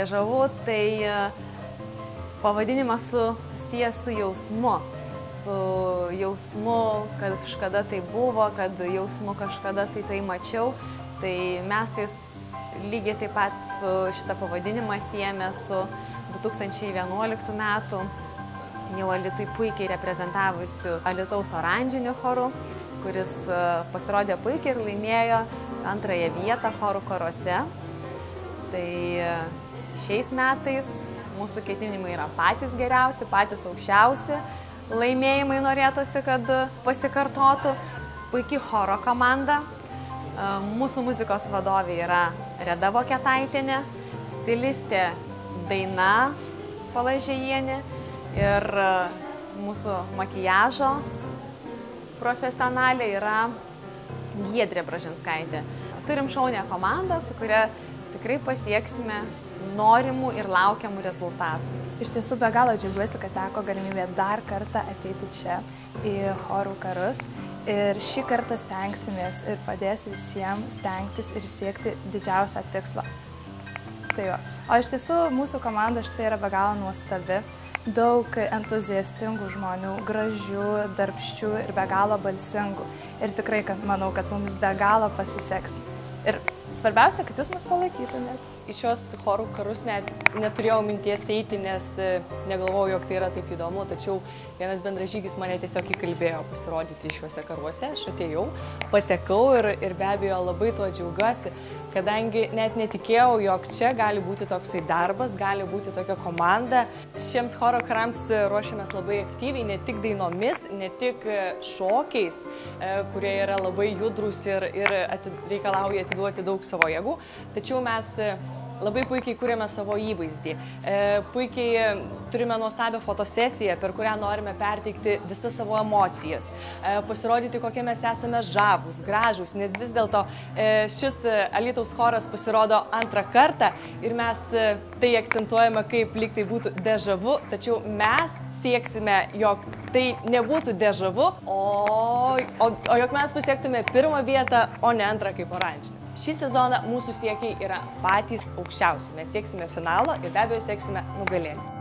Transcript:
Dežavu, tai pavadinimas susijęs su jausmu. Su jausmu, kad kažkada tai buvo, kad jausmu kažkada tai mačiau. Tai mes tai lygiai taip pat su šitą pavadinimą siejame su 2011 metų jau Alytui puikiai reprezentavusiu Alytaus oranžiniu choru, kuris pasirodė puikiai ir laimėjo 2 vietą chorų karuose. Tai šiais metais mūsų ketinimai yra patys geriausi, patys aukščiausi. Laimėjimai norėtųsi, kad pasikartotų. Puikiai choro komanda. Mūsų muzikos vadovė yra Reda Voketaitienė, stilistė Daina Palažėjienė ir mūsų makiažo profesionalė yra Giedrė Bražinskaitė. Turim šaunią komandą, su kuria tikrai pasieksime norimų ir laukiamų rezultatų. Iš tiesų be galo džiaugiuosi, kad teko galimybė dar kartą ateiti čia į chorų karus. Ir šį kartą stengsimės ir padėsiu visiems stengtis ir siekti didžiausią tikslą. Tai jo. O iš tiesų mūsų komanda štai yra be galo nuostabi. Daug entuziastingų žmonių, gražių, darbščių ir be galo balsingų. Ir tikrai manau, kad mums be galo pasiseks. Ir svarbiausia, kad jūs mus palaikytumėt. Į šios chorų karus neturėjau minties eiti, nes negalvojau, jog tai yra taip įdomu, tačiau vienas bendražygis mane tiesiog įkalbėjo pasirodyti šiuose karuose. Aš atėjau, patekau ir be abejo labai tuo džiaugiuosi, kadangi net netikėjau, jog čia gali būti toksai darbas, gali būti tokia komanda. Šiems choro karams ruošiamės labai aktyviai, ne tik dainomis, ne tik šokiais, kurie yra labai judrus ir reikalauja atiduoti daug savo jėgų, tačiau mes labai puikiai kūrėme savo įvaizdį. Puikiai turime nuostabią fotosesiją, per kurią norime perteikti visas savo emocijas. Pasirodyti, kokie mes esame žavūs, gražūs, nes vis dėlto šis Alytaus choras pasirodo 2 kartą ir mes tai akcentuojame, kaip lyg tai būtų dežavu, tačiau mes sieksime, jog tai nebūtų dežavu, o jog mes pasiektume 1 vietą, o ne 2 kaip oranžinis. Šį sezoną mūsų siekiai yra patys aukščiausi. Mes sieksime finalo ir be abejo sieksime nugalėti.